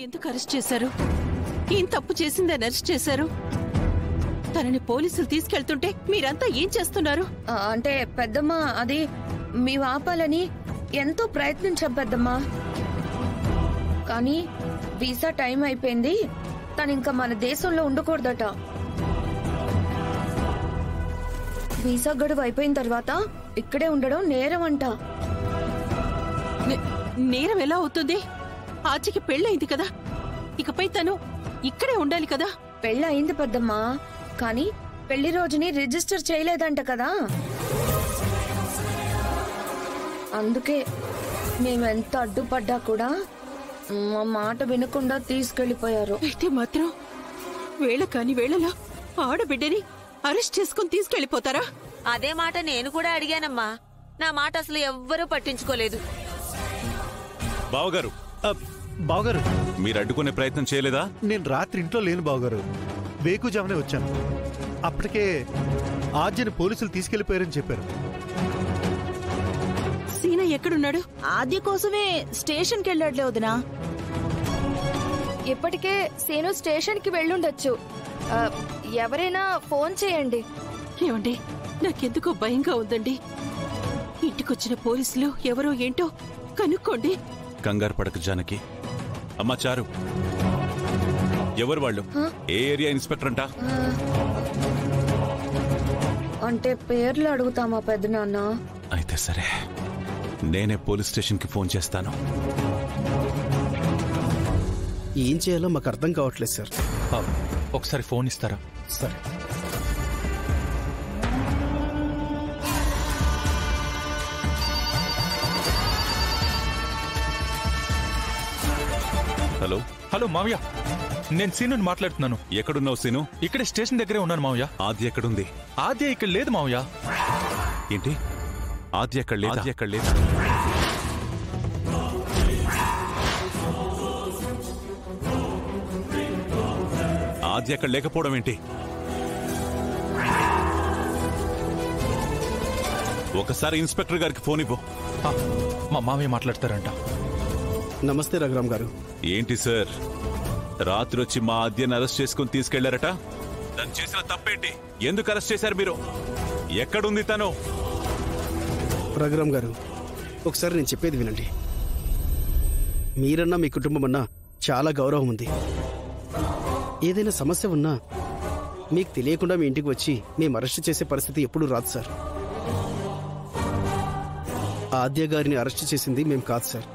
ఎందుకు అరెస్ట్ చేశారు? ఏం తప్పు చేసిందని అరెస్ట్ చేశారు? తనని పోలీసులు తీసుకెళ్తుంటే మీరంతా ఏం చేస్తున్నారు? అంటే పెద్దమ్మ, అది మీ ఆపాలని ఎంతో ప్రయత్నించాం పెద్దమ్మ. కానీ వీసా టైం అయిపోయింది. తను ఇంకా మన దేశంలో ఉండకూడదట. వీసా గడువు అయిపోయిన తర్వాత ఇక్కడే ఉండడం నేరం అంట. నేరం ఎలా అవుతుంది? ఆచికి పెళ్ళయింది కదా, ఇకపై తను ఇక్కడే ఉండాలి కదా. పెళ్ళయింది పెద్దమ్మా, కానీ పెళ్లి రోజుని రిజిస్టర్ చేయలేదంట కదా. అందుకే మేమెంత అడ్డుపడ్డా కూడా మా మాట వినకుండా తీసుకెళ్లిపోయారు. అయితే మాత్రం వేళ కాని వేళలో ఆడబిడ్డని అరెస్ట్ చేసుకుని తీసుకెళ్లిపోతారా? అదే మాట నేను కూడా అడిగానమ్మా. నా మాట అసలు ఎవ్వరూ పట్టించుకోలేదు. బావగారు, బావగారు, మీరు అడ్డుకునే ప్రయత్నం చేయలేదా? నేను రాత్రి ఇంట్లో లేను బావగారు, వేకుజామునే వచ్చాను. అప్పటికే ఆద్యని పోలీసులు తీసుకెళ్లిపోయారని చెప్పారు. సీనా ఎక్కడున్నాడు? ఆద్య కోసమే స్టేషన్కి వెళ్ళాడులే వదినా. ఇప్పటికే సీను స్టేషన్ కి వెళ్ళుండొచ్చు. ఎవరైనా ఫోన్ చేయండి. ఏమండి, నాకెందుకో భయంగా ఉందండి. ఇంటికొచ్చిన పోలీసులు ఎవరో ఏంటో కనుక్కోండి. కంగారు పడక జానకి. అమ్మా చారు, ఎవరు వాళ్ళు? ఏ ఏరియా ఇన్స్పెక్టర్ అంట? అంటే పేర్లు అడుగుతామా పెద్దనాన్న? అయితే సరే, నేనే పోలీస్ స్టేషన్ కి ఫోన్ చేస్తాను. ఏం చేయాలో మాకు అర్థం కావట్లేదు సార్. ఒకసారి ఫోన్ ఇస్తారా? సరే. హలో హలో మావయ్య, నేను సీనుని మాట్లాడుతున్నాను. ఎక్కడున్నావు సీను? ఇక్కడ స్టేషన్ దగ్గరే ఉన్నాను మావయ్య. ఆద్య ఎక్కడుంది? ఆద్య ఇక్కడ లేదు మావయ్య. ఏంటి? ఆద్య ఎక్కడ లేదు? ఎక్కడ లేదు? ఆద్య ఎక్కడ లేకపోవడం ఏంటి? ఒకసారి ఇన్స్పెక్టర్ గారికి ఫోన్ ఇవ్వు. మా మావయ్య మాట్లాడతారంట. నమస్తే రఘురామ్ గారు. ఏంటి సార్, రాత్రి వచ్చి మా ఆద్యను అరెస్ట్ చేసుకుని తీసుకెళ్లారట? తను చేసిన తప్పేంటి? ఎందుకు అరెస్ట్ చేశారు మీరు? ఎక్కడుంది తను? రఘురామ్ గారు, ఒకసారి నేను చెప్పేది వినండి. మీరన్నా మీ కుటుంబం అన్నా చాలా గౌరవం ఉంది. ఏదైనా సమస్య ఉన్నా మీకు తెలియకుండా మీ ఇంటికి వచ్చి మేము అరెస్ట్ చేసే పరిస్థితి ఎప్పుడూ రాదు సార్. ఆద్య గారిని అరెస్ట్ చేసింది మేము కాదు సార్.